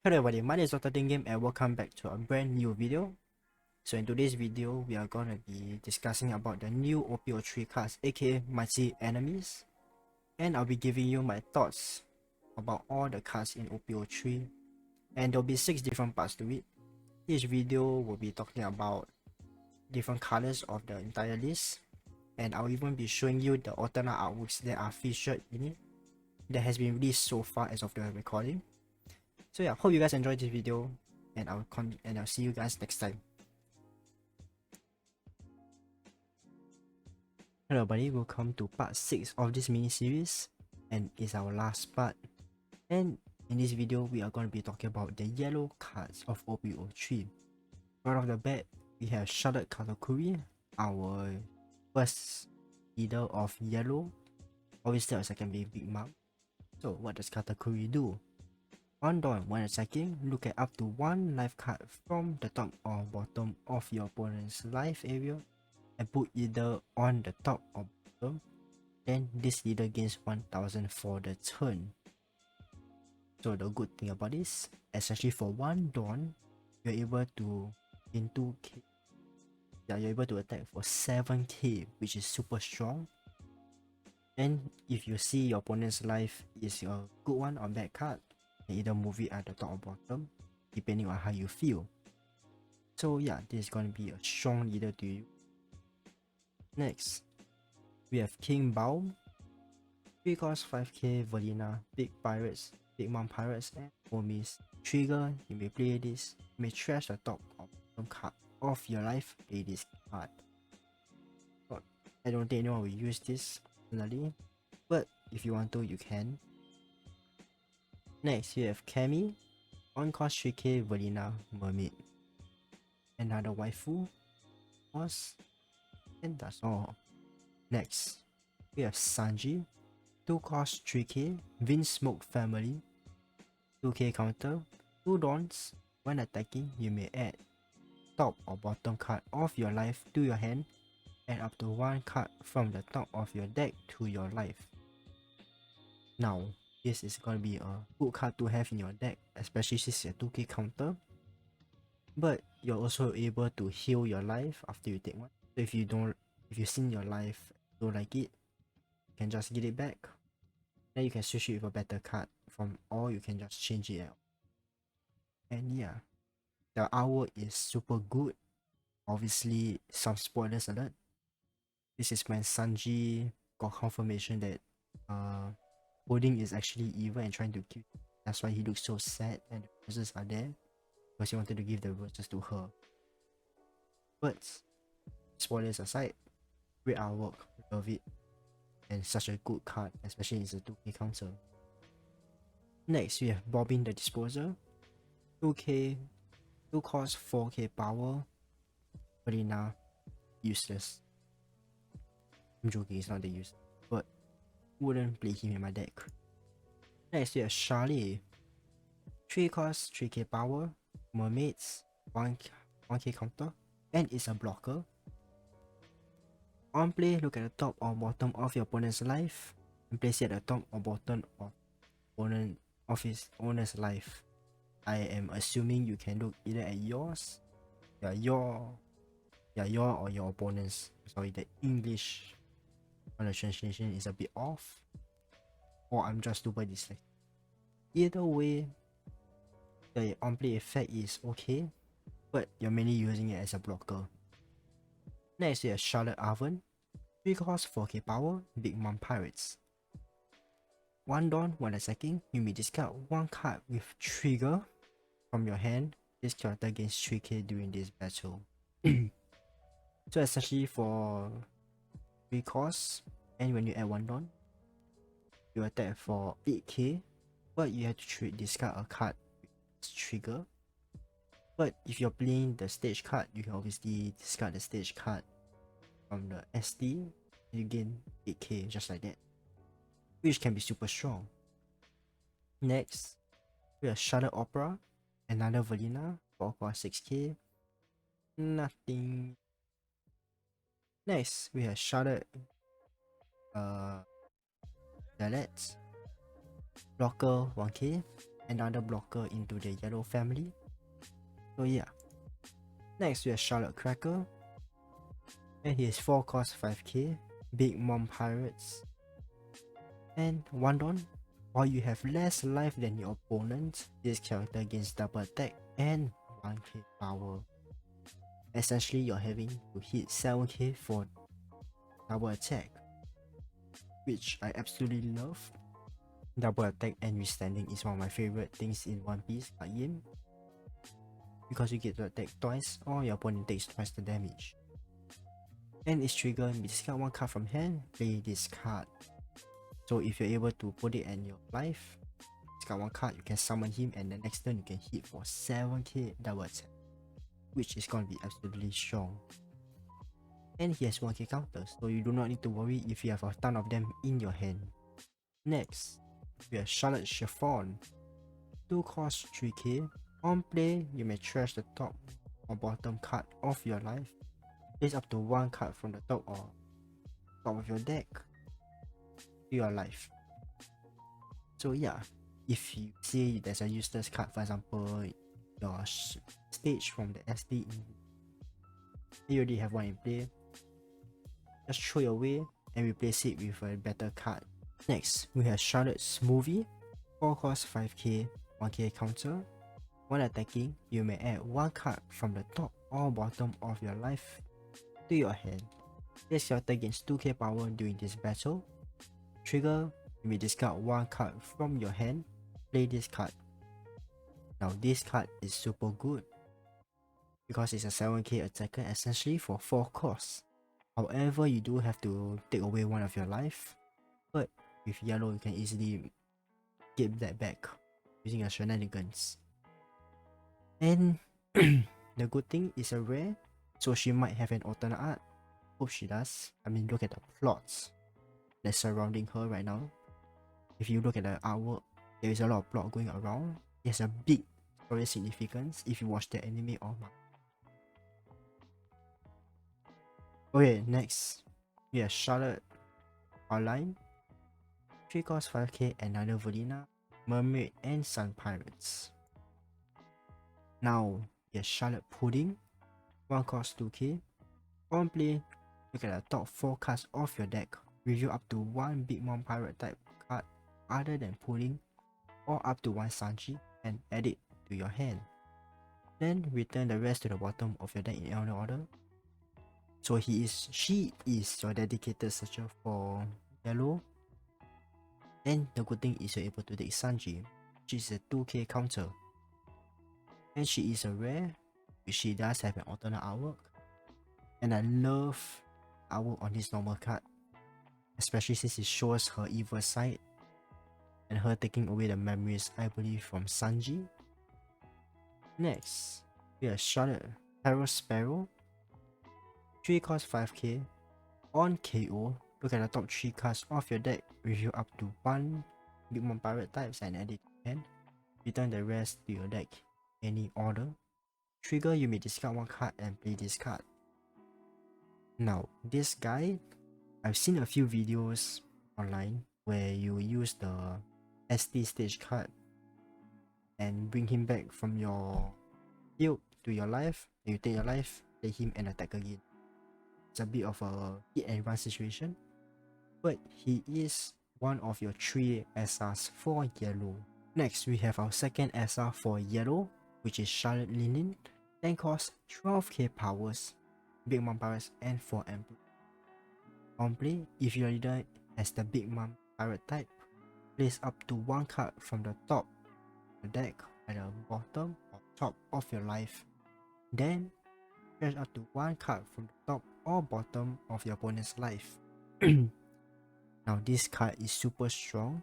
Hello everybody, my name is Dr. Dingame and welcome back to a brand new video. So in today's video, we are going to be discussing about the new op-03 cards, aka Mighty Enemies. And I'll be giving you my thoughts about all the cards in op-03. And there'll be 6 different parts to it. Each video will be talking about different colors of the entire list. And I'll even be showing you the alternate artworks that are featured in it that has been released so far as of the recording. So yeah, hope you guys enjoyed this video, and I'll see you guys next time. Hello everybody, welcome to part 6 of this mini series, and it's our last part. And in this video, we are going to be talking about the yellow cards of op-03. Right off the bat, we have Charlotte Katakuri, our first leader of yellow. Obviously our second being Big Mom. So what does Katakuri do? On dawn, when attacking, look at up to one life card from the top or bottom of your opponent's life area and put either on the top or bottom. Then this leader gains 1000 for the turn. So the good thing about this, especially for one dawn, you're able to gain 2k. Yeah, you're able to attack for 7k, which is super strong. Then if you see your opponent's life is a good one or bad card, either move it at the top or bottom depending on how you feel. So yeah, this is going to be a strong leader to you. Next, we have King Bao. 3 cost 5k Valina, Big Pirates, Big Mom Pirates, and Homies. Trigger, you may play this. You may trash the top or bottom card of your life, play this card. But I don't think anyone will use this personally, but if you want to, you can. Next, you have Cammy. 1 cost 3k Valina Mermaid. Another waifu. Boss. And that's all. Next, we have Sanji. 2 cost 3k Vince Smoke Family. 2k counter. 2 dawns. When attacking, you may add top or bottom card of your life to your hand and up to 1 card from the top of your deck to your life. Now, this is gonna be a good card to have in your deck, especially since it's a 2k counter. But you're also able to heal your life after you take one. So if you've seen your life, don't like it, you can just get it back. Then you can switch it with a better card or you can just change it out. And yeah, the artwork is super good. Obviously, some spoilers alert. This is when Sanji got confirmation that Pudding is actually evil and trying to kill. That's why he looks so sad and the roses are there, because he wanted to give the roses to her. But spoilers aside, great artwork, love it, and such a good card, especially it's a 2k counter. Next, we have Bobbin the Disposer. 2k, 2 cost 4k power. Marina, useless. I'm joking, it's not that useless, but wouldn't play him in my deck. Next, we have Charlie. 3 cost 3k power. Mermaids, 1k counter, and it's a blocker. On play, look at the top or bottom of your opponent's life and place it at the top or bottom of his owner's life. I am assuming you can look either at yours, your or your opponent's. Sorry, the English on the translation is a bit off, or I'm just super dyslexic. Either way, the on play effect is okay, but you're mainly using it as a blocker. Next, we have Charlotte Oven. 3 cost 4k power, Big Mom Pirates. 1 dawn, when attacking, you may discard 1 card with trigger from your hand. This character gains 3k during this battle. So essentially for 3 costs, and when you add 1 dawn, you attack for 8k, but you have to discard a card with trigger. But if you're playing the stage card, you can obviously discard the stage card from the SD, you gain 8k just like that, which can be super strong. Next, we have Shadow Opera, another Valina, 4 cost 6k, nothing. Next, we have Shadow Dialect, blocker 1k, another blocker into the yellow family. So yeah. Next we have Charlotte Cracker. And he is 4 cost 5k, Big Mom Pirates. And 1 Don. While you have less life than your opponent, this character gains double attack and 1k power. Essentially, you're having to hit 7k for double attack, which I absolutely love. Double attack and withstanding is one of my favorite things in One Piece game, because you get to attack twice or your opponent takes twice the damage. And its trigger, you discard 1 card from hand, play this card. So if you're able to put it in your life, discard 1 card, you can summon him, and the next turn you can hit for 7k double attack, which is gonna be absolutely strong. And he has 1k counters, so you do not need to worry if you have a ton of them in your hand. Next, we have Charlotte Chiffon. 2 cost 3k. On play, you may trash the top or bottom card of your life. Place up to 1 card from the top or top of your deck to your life. So yeah, if you see there's a useless card, for example, your stage from the SD, you already have one in play, just throw it away and replace it with a better card. Next, we have Charlotte Smoothie. 4 cost 5k, 1k counter. When attacking, you may add 1 card from the top or bottom of your life to your hand. This character gains 2k power during this battle. Trigger, you may discard 1 card from your hand, play this card. Now this card is super good because it's a 7k attacker essentially for 4 costs. However, you do have to take away 1 of your life, but with yellow you can easily get that back using your shenanigans. And the good thing is a rare, so she might have an alternate art. Hope she does. I mean, look at the plots that's surrounding her right now. If you look at the artwork, there is a lot of plot going around. It has a big story significance if you watch the anime or manga. Okay, next we have Charlotte Online. 3 cost 5k, another Volina, Mermaid and Sun Pirates. Now we have Charlotte Pudding. 1 cost 2k. On play, look at the top 4 cards of your deck. Review up to 1 Big Mom Pirate type card other than Pudding, or up to 1 Sanji, and add it to your hand. Then return the rest to the bottom of your deck in any order. So she is your dedicated searcher for yellow. And the good thing is you're able to take Sanji, which is a 2k counter. And she is a rare, which she does have an alternate artwork. And I love artwork on this normal card, especially since it shows her evil side and her taking away the memories, I believe, from Sanji. Next, we have Charlotte Tarot Sparrow. 3 cost 5k. On KO, look at the top 3 cards of your deck, review up to 1 Big Mom Pirate types and add it to hand. Return the rest to your deck any order. Trigger, you may discard 1 card and play this card. Now, this guy, I've seen a few videos online where you use the SD stage card and bring him back from your field to your life. You take your life, play him and attack again. It's a bit of a hit and run situation, but he is one of your 3 SRs for yellow. Next, we have our second SR for yellow, which is Charlotte Linen. 10 cost 12k powers, Big Mom Pirates and 4 Ample. On play, if your leader has the Big Mom Pirate type, place up to 1 card from the top of the deck at the bottom or top of your life. Then, trash up to 1 card from the top or bottom of your opponent's life. Now this card is super strong,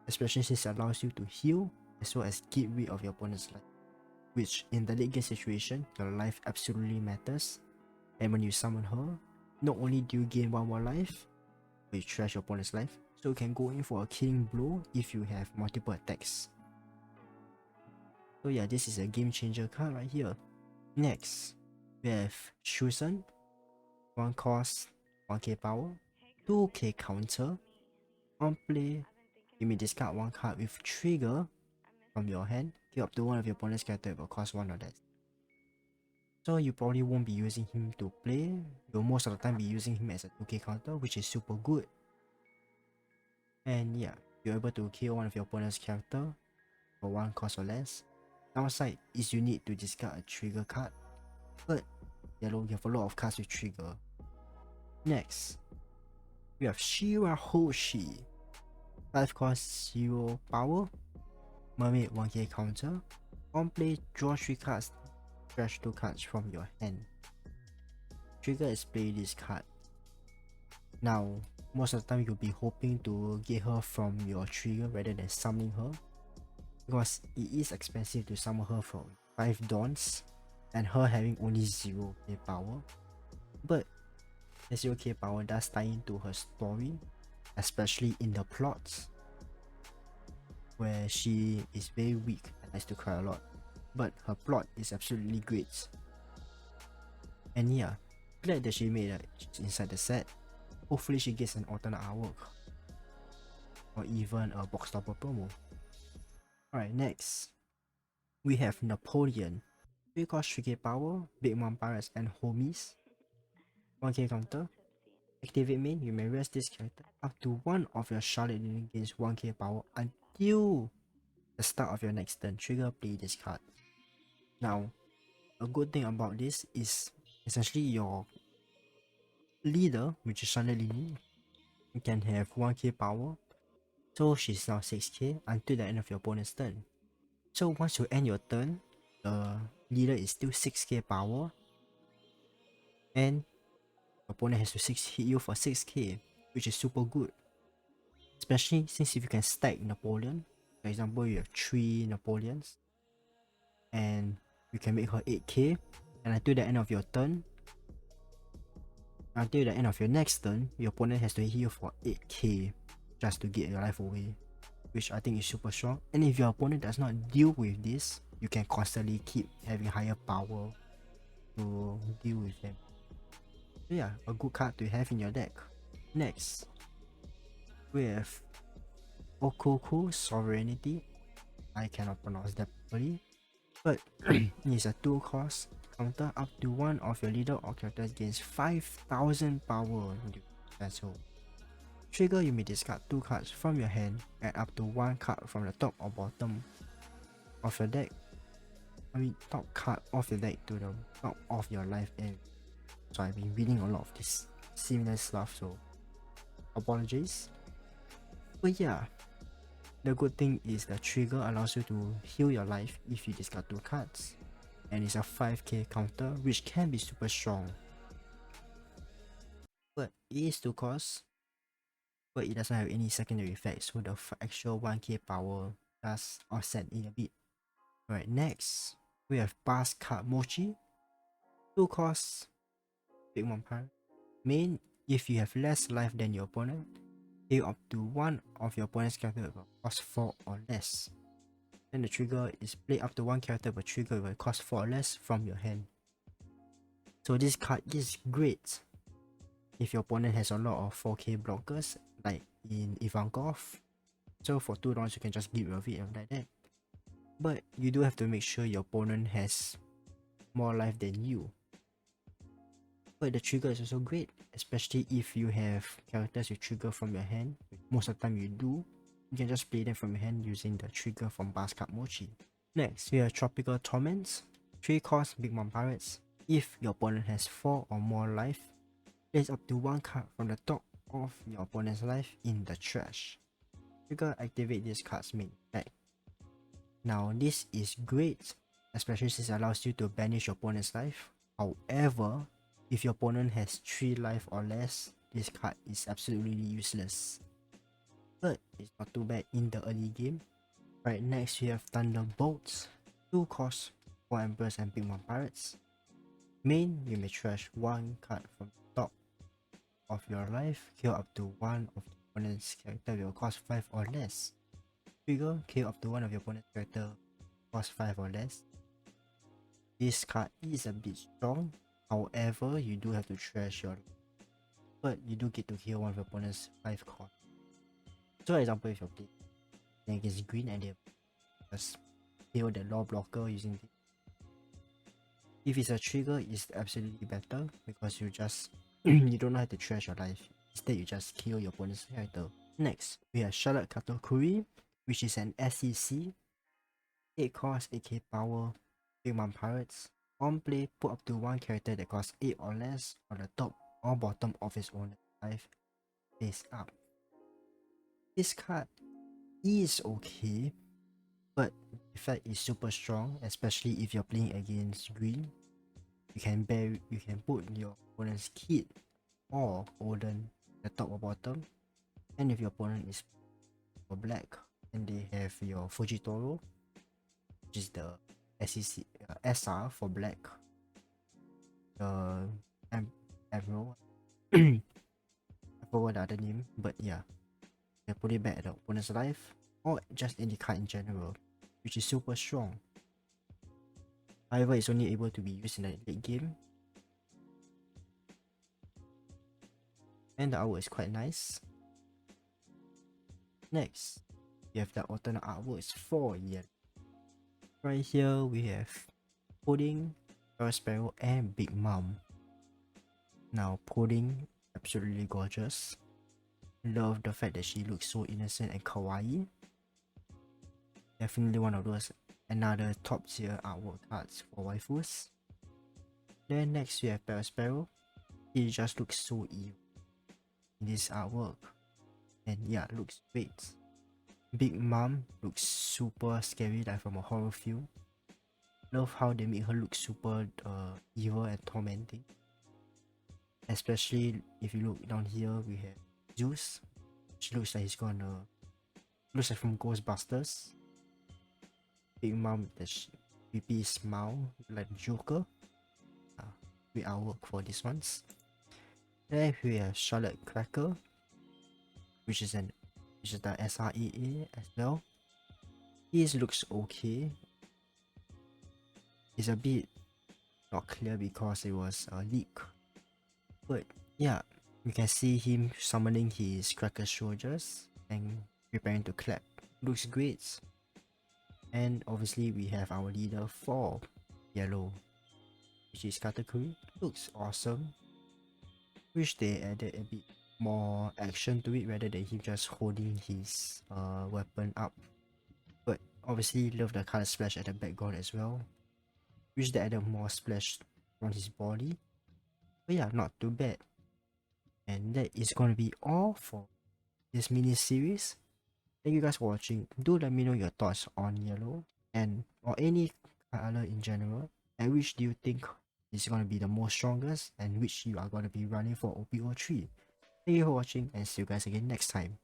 especially since it allows you to heal as well as get rid of your opponent's life, which in the late game situation, your life absolutely matters. And when you summon her, not only do you gain 1 more life, but you trash your opponent's life, so you can go in for a killing blow if you have multiple attacks. So yeah, this is a game changer card right here. Next, we have Shusen. 1 cost, 1k power, 2k counter. On play, you may discard 1 card with trigger from your hand, kill up to one of your opponent's character will cost 1 or less. So you probably won't be using him to play, you'll most of the time be using him as a 2k counter, which is super good. And yeah, you're able to kill one of your opponent's character for 1 cost or less. Downside is you need to discard a trigger card, but yellow, you have a lot of cards with trigger. Next, we have Shirahoshi. 5 cost 0 power, mermaid 1k counter. On play, draw 3 cards, trash 2 cards from your hand. Trigger is play this card. Now, most of the time you'll be hoping to get her from your trigger rather than summoning her, because it is expensive to summon her from 5 dawns and her having only 0k power. But the 0k power does tie into her story, especially in the plots, where she is very weak and likes to cry a lot, but her plot is absolutely great. And yeah, glad that she made it inside the set. Hopefully she gets an alternate artwork, or even a box topper promo. Alright, next, we have Napoleon. 3 cost 3k power, Big Mom Pirates and Homies. 1k counter. Activate main, you may rest this character up to 1 of your Charlotte unit gains 1k power until the start of your next turn. Trigger, play this card. Now, a good thing about this is essentially your leader, which is Charlotte Lini, can have 1k power, so she's now 6k until the end of your opponent's turn. So once you end your turn, the leader is still 6k power, and opponent has to hit you for 6k, which is super good. Especially since if you can stack Napoleon, for example you have 3 Napoleons, and you can make her 8k, and until the end of your turn, until the end of your next turn, your opponent has to hit you for 8k just to get your life away, which I think is super strong. And if your opponent does not deal with this, you can constantly keep having higher power to deal with them. So yeah, a good card to have in your deck. Next, we have Okoko Sovereignty. I cannot pronounce that properly, but it's a 2 cost counter. Up to 1 of your leader or characters gains 5000 power. So trigger, you may discard 2 cards from your hand and up to 1 card from the top or bottom of your deck. I mean top card of your deck to the top of your life area. So I've been reading a lot of this similar stuff, so apologies. But yeah, the good thing is the trigger allows you to heal your life if you discard 2 cards, and it's a 5k counter, which can be super strong. But it is 2 cost, but it doesn't have any secondary effects, so the actual 1k power does offset in a bit. Alright, next, we have Pass Card Mochi. 2 costs, Big Mom Pirate. Main, if you have less life than your opponent, heal up to 1 of your opponent's character will cost 4 or less. Then the trigger is play up to 1 character per trigger will cost 4 or less from your hand. So this card is great if your opponent has a lot of 4k blockers, like in Ivankov. So for 2 rounds you can just get rid of it like that. But you do have to make sure your opponent has more life than you. But the trigger is also great, especially if you have characters with trigger from your hand. Most of the time you do. You can just play them from your hand using the trigger from Basket Mochi. Next, we have Tropical Torments. 3 cost Big Mom Pirates. If your opponent has 4 or more life, place up to 1 card from the top of your opponent's life in the trash. Trigger, activate this card's main effect. Now this is great, especially since it allows you to banish your opponent's life. However, if your opponent has 3 life or less, this card is absolutely useless. But it's not too bad in the early game. Right, next we have Thunderbolts. 2 cost for Empress and Big Mom Pirates. Main, you may trash 1 card from the top of your life, kill up to 1 of the opponent's character will cost 5 or less. Trigger, kill up to 1 of your opponent's character cost 5 or less. This card is a bit strong, however you do have to trash your life, but you do get to kill 1 of your opponent's 5 cost. So for example, if you're playing against green and they have just KO the law blocker using this. If it's a trigger, it's absolutely better because you just you don't have to trash your life. Instead, you just kill your opponent's character. Next, we have Charlotte Katakuri, which is an SEC. 8 cost, 8k power, Big Mom Pirates. On play, put up to one character that costs 8 or less on the top or bottom of his own life face up. This card is okay, but the effect is super strong, especially if you're playing against green. You can put your opponent's kid or Odin at the top or bottom, and if your opponent is for black and they have your Fujitoro, which is the SEC SR for black, the Emerald. I forgot the other name, but yeah, they put it back at the opponent's life or just any card in general, which is super strong. However, it's only able to be used in the late game, and the artwork is quite nice. Next, we have the alternate artworks for yellow. Right here, we have Pudding, Sparrow, and Big Mom. Now, Pudding, absolutely gorgeous. Love the fact that she looks so innocent and kawaii. Definitely one of those another top tier artwork cards for waifus. Then next we have Sparrow. He just looks so evil in this artwork. And yeah, looks great. Big Mom looks super scary, like from a horror film. Love how they make her look super evil and tormenting. Especially if you look down here, we have Zeus. Which looks like looks like from Ghostbusters. Big Mom with the creepy smile like Joker. Great artwork for these ones. Then we have Charlotte Cracker, which is the SRAA as well. His looks okay. It's a bit not clear because it was a leak, but yeah, you can see him summoning his Cracker soldiers and preparing to clap. Looks great. And obviously we have our leader for yellow, which is Katakuri. Looks awesome. Wish they added a bit more action to it rather than him just holding his weapon up. But obviously love the color splash at the background as well. Wish they added more splash on his body. But yeah, not too bad. And that is gonna be all for this mini series. Thank you guys for watching. Do let me know your thoughts on yellow and or any color in general, and which do you think is going to be the most strongest and which you are going to be running for op-03. Thank you for watching and see you guys again next time.